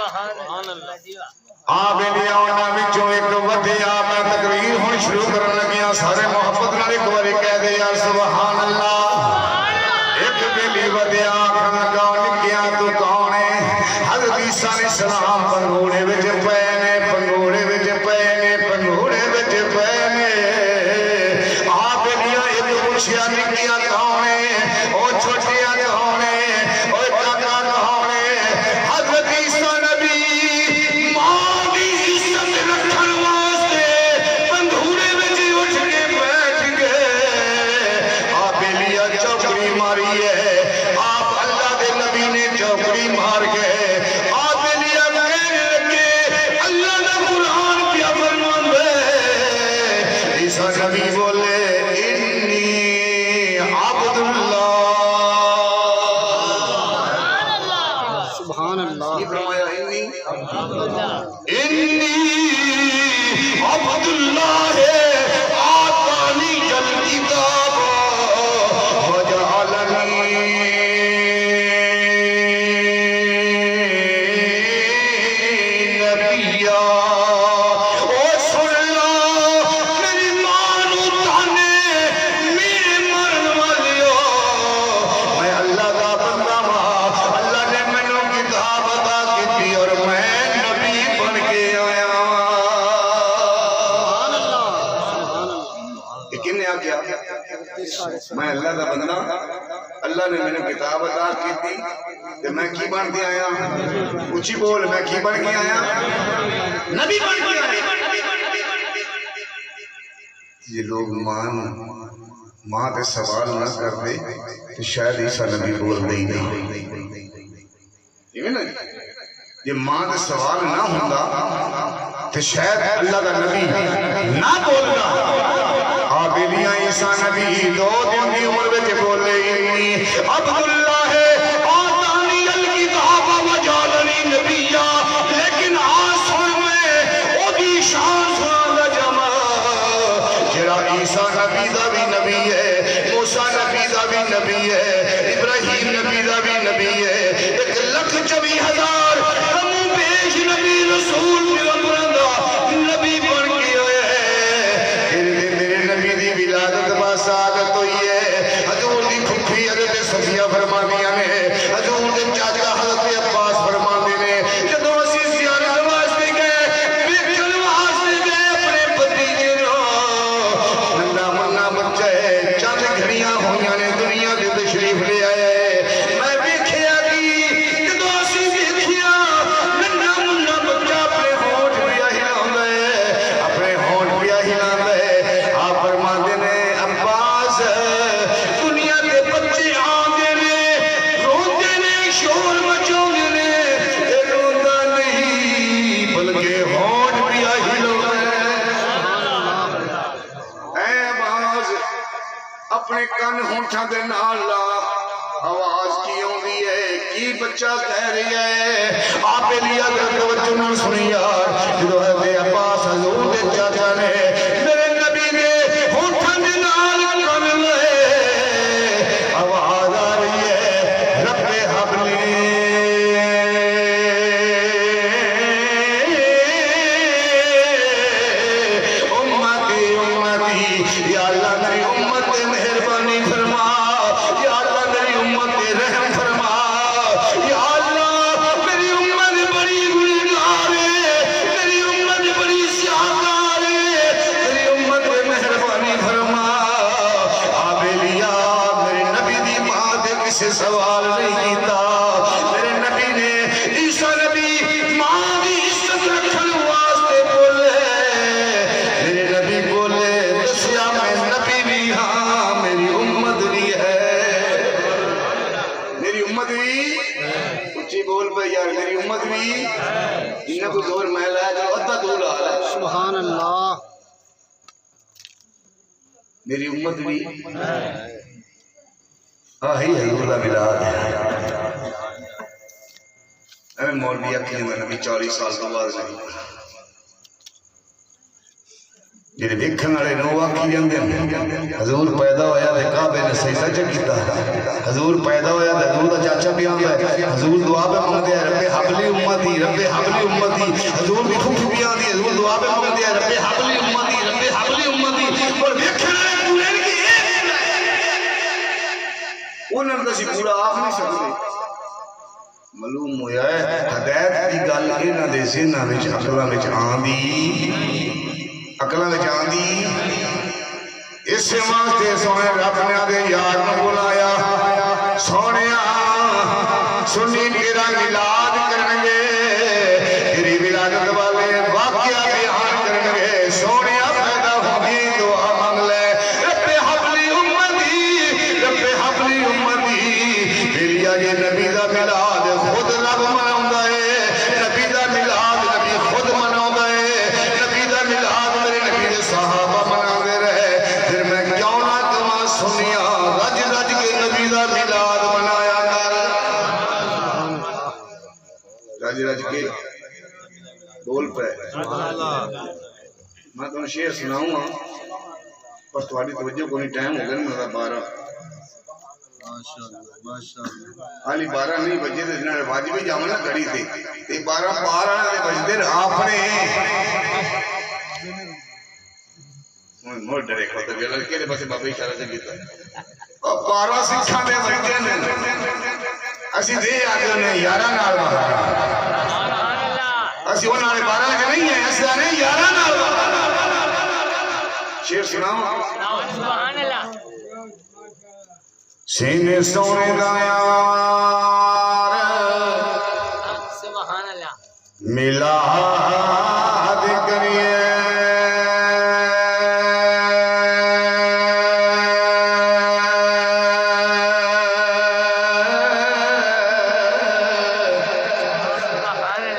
آپ انڈیا انہاں وچوں ایک ودیا میں تقریر ہون شروع کرن لگیا سارے محبت نال ایک باری کہہ دے یا سبحان اللہ ایک بیلی ودیا آکھن لگا نکیا تو کون ہے حضرت عیسیٰ علیہ السلام پنگوڑے وچ پئے نے پنگوڑے وچ پئے نے پنگوڑے وچ پئے نے آپ انڈیا ایک پوچھیا نکیا کون ہے او چھوٹیا کون ہے او کاکا کون ہے حضرت عیسیٰ نبی میں اللہ دا بندہ اللہ نے میں نے کتاب عطا کی تھی کہ میں کی بن کے آیا اچھی بول میں کی بن کے آیا نبی بن کے آیا یہ لوگ ماں تے سوال نہ کر دے تو شاید عیسیٰ نبی بول دے نہیں یہ ماں تے سوال نہ ہوندہ تو شاید اللہ دا نبی نہ بولنا آبیلیاں عیسیٰ نبی دو دن کی عمر بچے بولے انی عبداللہ آتانی الکتاب وجالنی نبیہ لیکن آسان میں او دی شان سنا جمع جرا عیسیٰ نبی دا بھی نبی ہے موسیٰ نبی دا بھی نبی ہے ابراہیم نبی دا بھی نبی ہے 1,24,000 ہم پیش نبی رسول پیغمبرندہ نبی بن کے ہوئے ولادت باسادت ہوئی ہے حضور دی کھپی حضرت صفیہ فرمانیاں نے حضور دے چاچا حضرت عباس فرمانے نے جدو اسی زیارت واسطے گئے بیکن واسطے گئے اپنے بھتیجے نو نندا منا بچہ ہے چند گھڑیاں ہویاں نے دنیا دے تشریف لے آئے میں بیکھیا کی جدو اسی بیکھیا نندا منا بچہ اپنے ہونٹ پیا ہلاوندا ہے اپنے ہونٹ پیا ہلاوندا ہے آپ فرماتے نے عباس دنیا کے بچے آندے نے روندے نے شور مچوندے نے روندہ نہیں بلکہ ہونٹ پیا ہلاوندا ہے اے عباس اپنے کن ہونٹاں دے نال لا آواز کی ہوندی ہے کی بچہ کہہ رہی ہے آپ لیا کر توجہ نہ سنی یار جدو حضرت عباس حضور دے چاچا نے میرے نبی نے ہونٹاں دے نال کن لے آواز آ رہی ہے رب حبلی امتی امتی یا اللہ میری امت پہ مہربانی فرما یا اللہ میری امت پہ رحم فرما یا اللہ میری امت بڑی گنہگار ہے میری امت بڑی سیاہکار ہے میری امت پہ مہربانی فرما آبیلیا میرے نبی دی ماں دے کسے سوال نہیں کیتا میرے نبی نے عیسیٰ نبی ماں دی عزت رکھن واسطے بولے میرے نبی بولے دسیا میں نبی بھی ہاں میری امت بھی ہے میری امت بھی اچھی بول پہ یار میری امت بھی انہاں کو زور محلہ ہے جو ادھا دول آل ہے سبحان اللہ میری امت بھی آہی حضور دا ملاد ہے اے مولوی اکھیں میں نبی 40 سال تو بعد نہیں جڑے دیکھن والے نو لکھی جاندے حضور پیدا ہویا تے کعبے نے سجدہ کیتا حضور پیدا ہویا تے حضور دا چاچا بھی آندا ہے حضور دعا پہ منگدے ہیں رب حبلی امتی رب حبلی امتی حضور دی پھوپھی بھی آندی حضور دعا پہ منگدے ہیں رب حبلی امتی رب حبلی امتی اور ویکھن والے پورے کی انہاں دا سی پورا آکھ نہیں سکدے معلوم ہویا ہے ہدایت دی گل انہاں دے ذہناں وچ عقلاں وچ آندی اس واسطے سونے رب نے آدھے یار نو بلایا سونیا سنی تیرا میلاد کرنگے تیری ولادت والے واقعہ بیان کرنگے سونیا پیدا ہوگی دعا مانگ لے رب حبلی امتی میری آج نبی دا میلاد خود رب مناوندا ہے نبی دا میلاد نبی خود مناوندا ہے نبی دا میلاد میرے نبی دے صحابہ مناوندے رہے پھر میں کیوں نہ کہاں سنیا رج رج کے نبی دا میلاد منایا کر رج رج کے بول پہ میں تمہیں شعر سناؤں گا پر تمہاری توجہ کو نہیں ٹائم ہو گیا میرا 12 حالی 12 نہیں بجے تھے جنہوں نے واجبی جامنہ کری تھی 12 نے بجدر آپ نے موڑ ڈرے کھوتے بھی لڑکے نے بسے بابا اشارہ سے لیتا 12 سکھاں دے بجدے نے اسی دے آگے انہیں 11 نال مہارا اسی وہ نالے 12 لگے نہیں ہیں اسی آنے 11 نال مہارا شیر سناؤں سبحان اللہ سینے سونے دایار سبحان اللہ میلاد کریے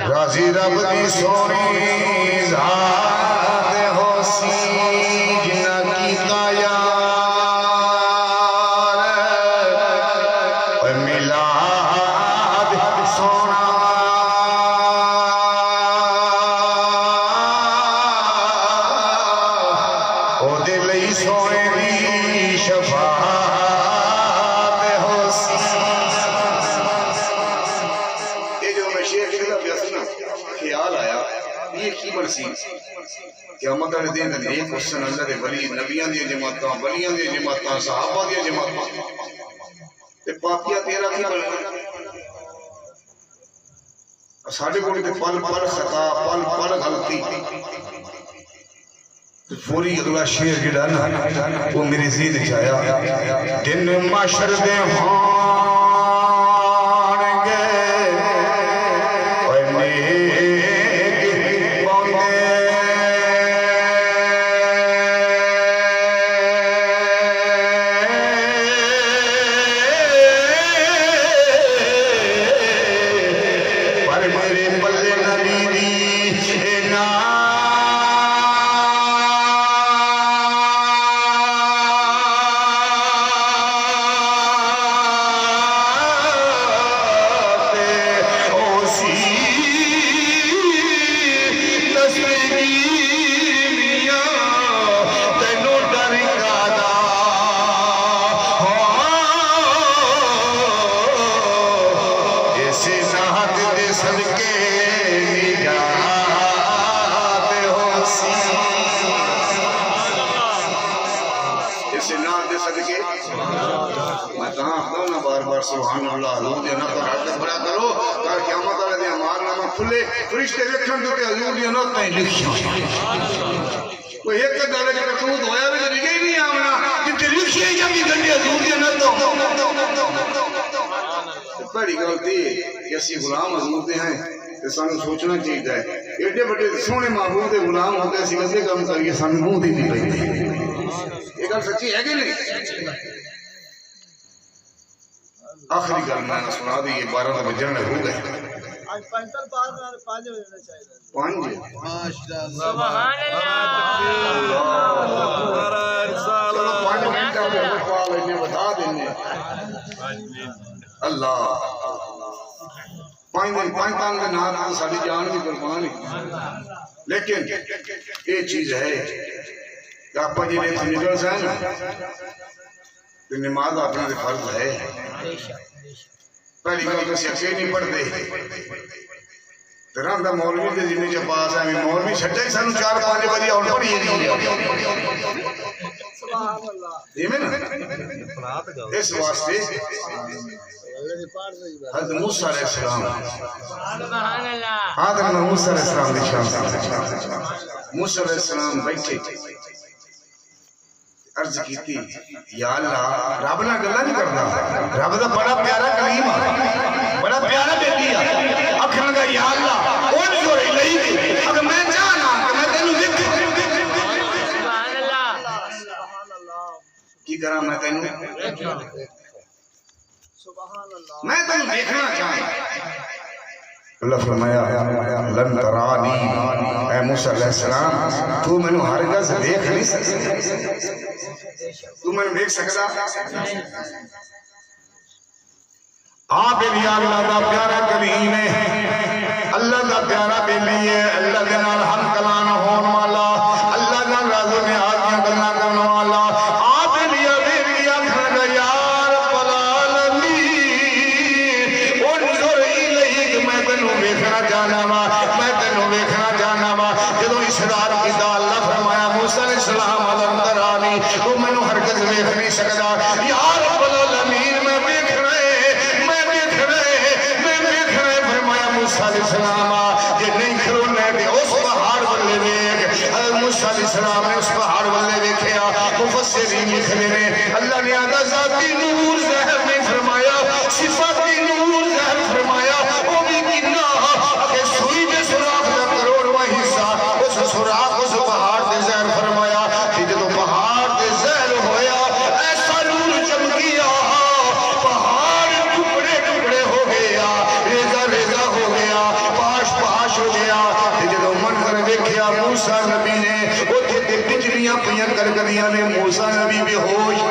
راضی رب دی سونی ذات ہو سی جنہ کی تایا قیامت والے دن ایک حسن اللہ دے ولی نبیاں دی جماعتاں ولیاں دی جماعتاں صحابہ دی جماعتاں تے پاپیا تیرا کی بننا ساڈے کول تے پل پل خطا پل پل غلطی پوری اگلا شعر جڑا نا وہ میری ذہن وچ آیا دن معاشر دے سبحان اللہ حضور دی نعت رات بڑا کرو کر قیامت والے دے اعمال نامہ کھلے فرشتے ویکھن تے حضور دی نعت لکھی کوئی ایک گل وچ کرتوت ہویا وی تے لکھے ہی نہیں آونا جتے لکھی ہی جاندی گندی حضور دی نعت بڑی غلطی ہے کہ اسی غلام حضور دے ہیں تے سانوں سوچنا چاہیے ایڈے بڑے سونے محبوب دے غلام ہوندے اسی گندے کام کریے سانوں منہ دی نہیں پیندی یہ گل سچی ہے کہ نہیں آخری گل میں نے سنا دی یہ 12 بجنے ہو گئے آج 45 بار 5 بجنا چاہیے 5 ماشاءاللہ سبحان اللہ بتا دینے اللہ 5 دن 5 تان کے نام ساری جان کی قربانی لیکن یہ چیز ہے آپ جی نے تو نکل سن تو نماز اپنا فرض ہے پہلی گل تو سکے نہیں پڑھتے طرح دا مولوی کے جن کے پاس ہے مولوی چھڈا ہی سانو 4-5 بجے اور پڑھی نہیں اس واسطے حضرت موسیٰ علیہ السلام حضرت موسیٰ علیہ السلام دی شان موسیٰ علیہ السلام بیٹھے عرض کی تھی یا اللہ رب نہ گلا نہیں کرنا رب دا بڑا پیارا کلیم ہے بڑا پیارا بیٹی ہے اکھن کا یا اللہ کون جو رہی گئی اگر میں چاہنا کہ میں تینوں دیکھ سبحان اللہ کی کرا میں تینوں میں تینوں دیکھنا چاہنا اللہ فرمایا لن ترانی اے موسیٰ علیہ السلام تو میں نے ہرگز دیکھ نہیں سکتا تو میں نے دیکھ سکتا آپ بھی اللہ دا پیارا کلیم ہے اللہ دا پیارا بیلی ہے اللہ کے نال ہم کلام ہون والا اللہ دا راز و نیاز میں گلا کرنے والا آپ بھی کھانا یا رب العالمین انظر الیک میں تینوں ویکھنا جانا وا میں تینوں ویکھنا جانا وا جدوں اصرار کیتا اللہ فرمایا موسیٰ علیہ السلام اندر آنی تو میں نے ہرگز ویکھ نہیں سکتا یا رب العالمین میں ویکھ موسیٰ علیہ السلام یہ نہیں کھلونے دے اس پہاڑ والے دیکھ حضرت موسیٰ علیہ السلام نے اس پہاڑ والے دیکھیا مفسرین لکھنے نے اللہ نے آدھا ذاتی نور ظاہر نہیں فرمایا صفاتی نور ظاہر فرمایا وہ بھی کنا کہ سوئی دے سراخ دا کروڑواں حصہ اس سراخ اس پہاڑ دے ظاہر فرمایا کہ جدو پہاڑ دے ظاہر ہویا ایسا نور چمکیا پہاڑ ٹکڑے ٹکڑے ہو گیا ریزہ ریزہ ہو گیا پاش پاش ہو گیا جدو منظر دیکھیا موسیٰ نبی نے وہ تھے بجلیاں پیاں کرگلیاں نے موسیٰ نبی بے ہوش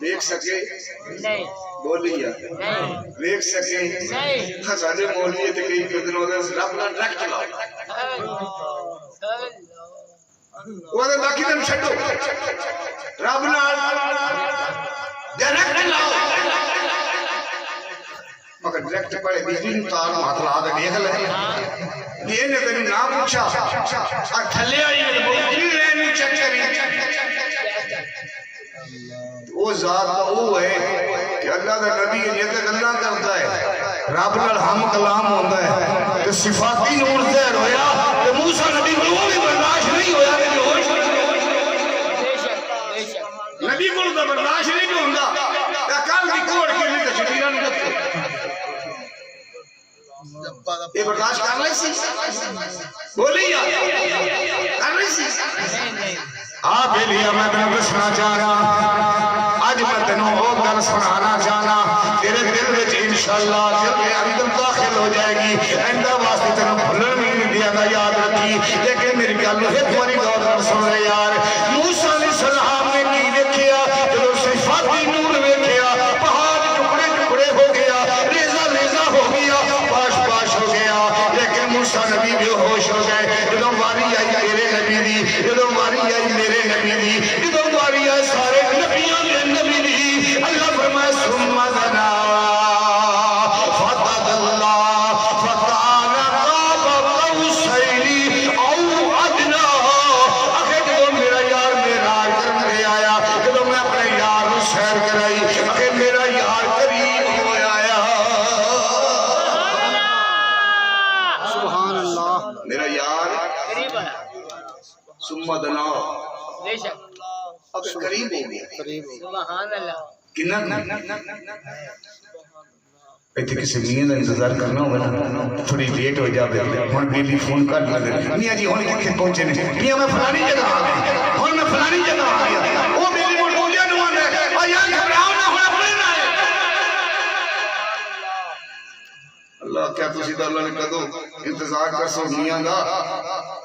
دیکھ سکے نہیں بولیے دیکھ سکے خزانے مولوی تھے کئی کدن ہوتے ہیں رب کا ڈرک چلاؤ وہ دے باقی دن چھٹو رب نا ڈرک چلاؤ مگر ڈائریکٹ پڑے بجلی تار ہاتھ لا دے دیکھ لے یہ نے تینوں نہ پوچھا اور تھلے آئی نے بجلی رہنی چیک کری وہ ذات وہ ہے کہ اللہ کا نبی یہ تک اللہ کرتا ہے رب نال ہم کلام ہوتا ہے تو صفاتی نور ظاہر ہویا تو موسیٰ نبی کو وہ بھی برداشت نہیں ہویا کہ ہوش نبی کو تو برداشت نہیں ہوتا کل کی کوڑ کے لیے تشریرہ نہیں کرتے یہ برداشت کر لئی سی بولی یا کر لئی سی آپ لیا میں تنوں دسنا چاہنا آج میں تنوں وہ گل سنانا چاہنا تیرے دل وچ انشاءاللہ جب یہ اندر داخل ہو جائے گی اندر واسطے تنوں بھولن بھی نہیں دیا گا یاد رکھی لیکن میری گل ایک باری غور کر سن لے یار موسیٰ علیہ السلام نے کی دیکھیا جو صفاتی نور دیکھیا پہاڑ ٹکڑے ٹکڑے ہو گیا ریزہ ریزہ ہو گیا پاش پاش ہو گیا لیکن موسیٰ نبی بے ہوش ہو گئے جدوں واری آئی تیرے نبی دی جدوں واری آئی میرے نبی دی جدوں واری آئی سارے نبیوں کے نبی دی اللہ فرمائے ثم دنا فتد اللہ فتان قاب قوسین او ادنا اکھے جدوں میرا یار معراج کرنے آیا جدوں میں اپنے یار کو سیر کرائی اکھے میرا یار قریب ہو آیا سبحان اللہ میرا یار قریب آیا ثم دنا بے شک اب قریب ہو گیا سبحان اللہ کنہ ایتھے کسی میاں کا انتظار کرنا ہوگا نا تھوڑی لیٹ ہو جاوے ہن بیلی فون کر لگے میاں جی ہن کتھے پہنچے نے میاں میں فلانی جگہ آ گیا ہن میں فلانی جگہ آ گیا وہ بیلی مڑ بولیا نو نے او یار گھبراؤ نہ ہن اپنے نہ اللہ کیا تسی تے اللہ نے کدو انتظار کر سو میاں دا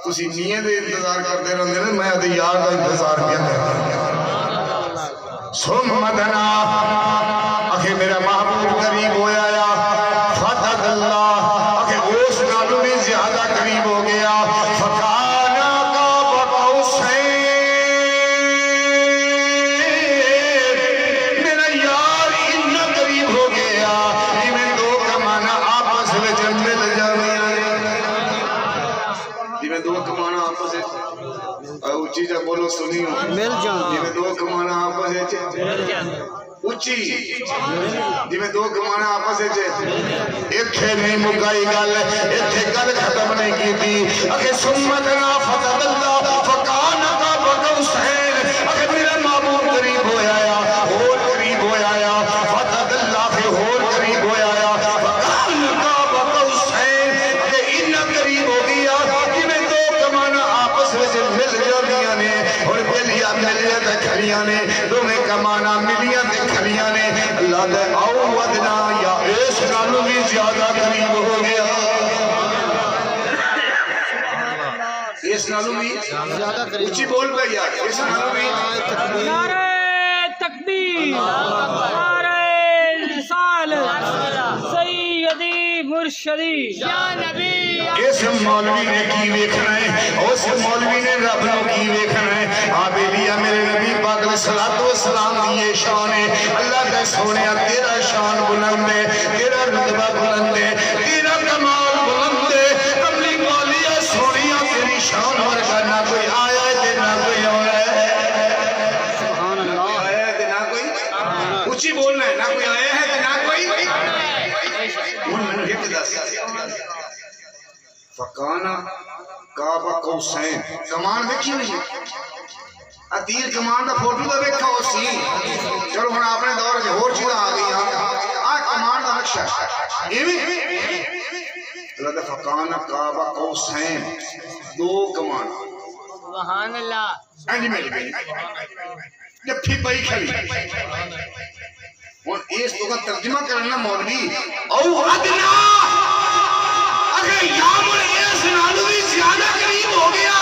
تسی میاں دے انتظار کرتے رہندے نے میں تے یار دا انتظار کیا کردا ثم دنا اکھے میرا محبوب قریب ہو آیا فتح اللہ اکھے اس نالوں بھی زیادہ قریب ہو گیا فکانا کا بقوس جنہیں دو کمانا آپس ہے اچھی جا بولو سنیو مل جان جنہیں دو کمانا آپس ہے اچھی جنہیں دو کمانا آپس ہے ایک نہیں مکائی گل ایتھے گل ختم نہیں کی تھی اگر سمتنا فتد اللہ فکانا کا بقوسین اگر میرا معبود قریب ہو آیا اور قریب ہو آیا فتد اللہ پہ اور قریب ہو آیا فکانا کا بقوسین اگر انہ قریب ہو گیا جنہیں دو کمانا آپس میں سے مل جاندیاں نے اور ملیاں تے کھڑیاں نے دو میں کمانا ملیاں تے کھڑیاں نے اللہ دے آؤدنا یا اس نالوں بھی زیادہ قریب ہو گیا اس نالوں بھی زیادہ قریب اچھی بول پہ یار اس نالوں بھی نعرہ تکبیر نعرہ رسالت سیدی مرشدی یا نبی اس مولوی نے کی ویکھنا ہے اس مولوی نے رب نو کی ویکھنا ہے آبیلیا میرے نبی پاک علیہ الصلوۃ والسلام دی یہ شان ہے اللہ دے سونیا تیرا شان بلند ہے تیرا رتبہ بلند ہے تیرا کمال بلند ہے کملی والیہ سونیا تیری شان ورگا نہ کوئی آیا ہے تے نہ کوئی آیا ہے سبحان اللہ آیا ہے تے نہ کوئی اچھی بولنا ہے نہ کوئی آیا ہے تے نہ کوئی ہن میں ایک دس فکانا کعبہ قوسین کمان دیکھی ہوئی ہے تیر کمان دا فوٹو دا دیکھا ہو سی چلو ہن اپنے دور کے اور چیزاں آ گئی آ کمان دا نقشہ اللہ دا فکانا کعبہ قوسین دو کمان سبحان اللہ انج مل گئی جب پھی پئی کھڑی ہن اس تو کا ترجمہ کرنا مولوی او ادنا اگر یامر اس نالو بھی زیادہ قریب ہو گیا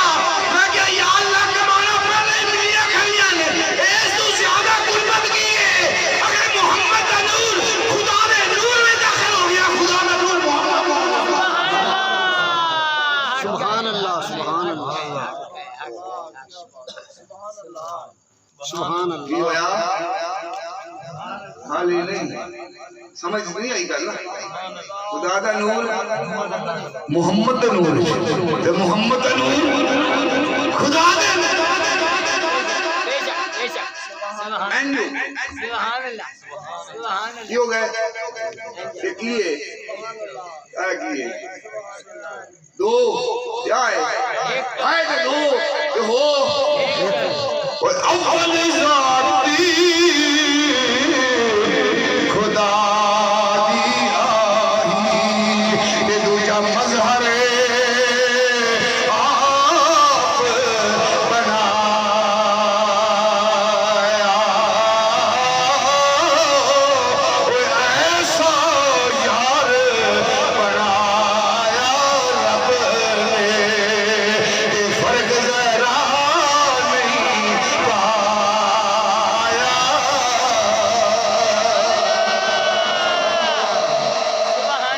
میں کیا یا اللہ کمانا پہلے ملیا کھڑیاں نے اس تو زیادہ قربت کی ہے اگر محمد کا نور خدا نے نور میں داخل ہو گیا خدا نے نور محمد سبحان اللہ سبحان اللہ سبحان کی اللہ ہویا حالی نہیں سمجھ نہیں آئی گل خدا دا نور محمد دا نور تے محمد دا نور خدا دا نور اینجو سبحان اللہ سبحان اللہ کی ہو گئے یہ کیے کیا کیے دو کیا ہے آئے تھے دو کہ ہو اول ذاتی خدا دی آئی یہ دوجہ مظہر آپ بنایا ایسا یار بنایا رب نے کہ فرق ذرا نہیں پایا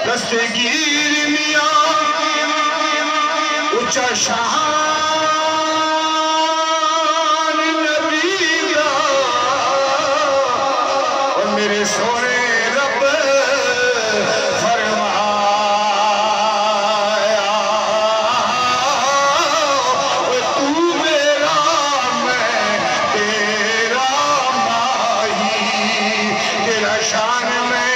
دستگیر میاں اچھا شان نبی کا اور میرے سونے رب فرمایا تو میرا میں تیرا ماہی تیرا شان میں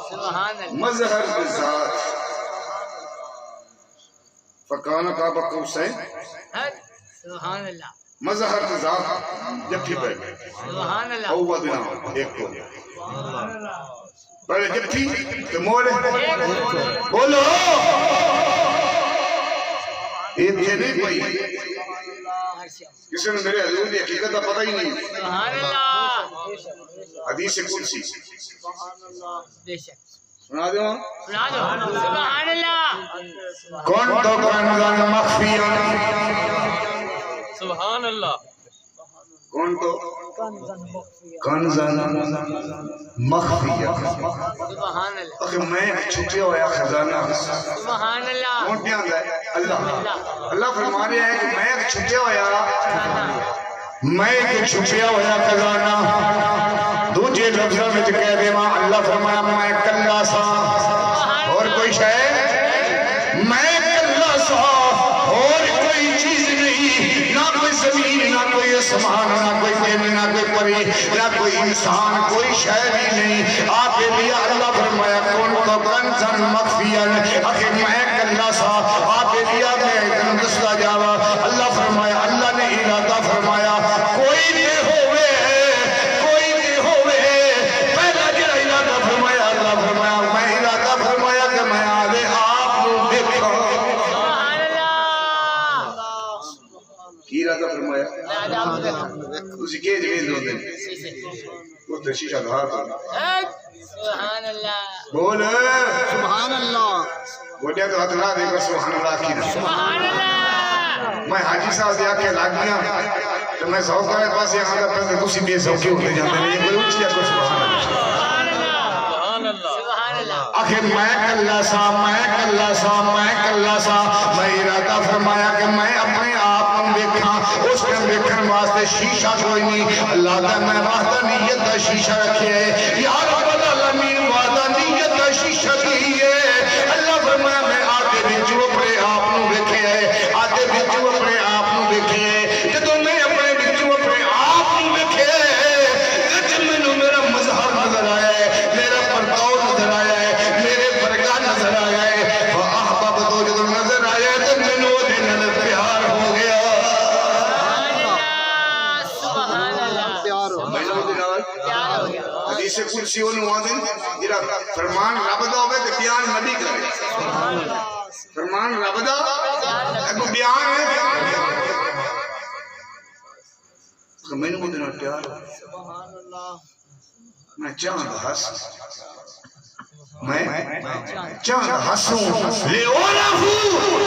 سبحان اللہ مظہر ذات فکانا کعبہ قوسین سبحان اللہ مظہر ذات جب پھی پہ سبحان اللہ اوّدنا ایک کو پہلے جب پھی تو مولے بولو یہ تھے نہیں پئی کسی نے میرے حضور کی حقیقت کا پتہ ہی نہیں سبحان اللہ حدیث قدسی بے شک سنا دوں سنا دو سبحان اللہ کنت کنزا مخفیا سبحان اللہ کنت کنزا مخفیا سبحان اللہ اخی میں چھپیا ہوا خزانہ سبحان اللہ کون پہ آندا ہے؟ اللہ اللہ فرما رہے ہیں کہ میں ایک چھپیا ہویا خزانہ دوجے لفظوں میں کہہ دے ماں اللہ فرمایا میں کلا سا اور کوئی شے میں کلا سا اور کوئی چیز نہیں نہ کوئی زمین نہ کوئی آسمان نہ کوئی دن نہ کوئی پری نہ کوئی انسان کوئی شے بھی نہیں آپ کے لیے اللہ فرمایا کون تو کنزن مخفیان اکھے میں کلا سا آپ کے لیے میں اتنا دستا جاوا اللہ فرمایا اللہ نے ارادہ فرمایا کوئی نہیں ہوئے پہلا جڑا ارادہ فرمایا اللہ فرمایا میں ارادہ فرمایا کہ میں آدھے آپ کو دیکھا کی ارادہ فرمایا اسی کے جوین دو دن وہ تو شیشہ دھار سبحان اللہ بول سبحان اللہ بولیا تو ہتھ نہ دے کر سبحان اللہ کی نہ سبحان اللہ میں حاجی صاحب دیا کے لاگ گیا تو میں سوکا ہے پاس یہاں کا پہلے دوسری بے سوکے ہوتے جاتے ہیں یہ کوئی اچھ لیا کوئی سبحان اللہ سبحان اللہ آخر میں کلا سا میں ارادہ فرمایا کہ میں اپنے آپ کو دیکھاں اس کے دیکھن واسطے شیشہ کوئی نہیں اللہ دا میں وحدانیت دا شیشہ رکھے ہے یا رب العالمین وحدانیت دا شیشہ کی ہے اللہ فرمایا میں آدھے بچو اپنے آپ کو دیکھے ہے آدھے بچو اپنے آپ کو دیکھے ہے جدو میں اپنے بچو اپنے آپ کو دیکھے ہے جب میں میرا مظہر نظر آیا ہے میرا پرتاؤ نظر آیا ہے میرے برگاہ نظر آیا ہے احباب تو جدو نظر آیا ہے تو میں وہ دن پیار ہو گیا سبحان اللہ پیار ہو میں وہ دن پیار ہو گیا حدیث کرسی انہوں آدھیں جرا فرمان رب دا ہوئے کہ بیان نبی کرے فرمان رب دا اگو بیان ہے کہ میں نے وہ دن پیار ہو سبحان اللہ میں چاند ہس میں چاند ہسوں لے اولہو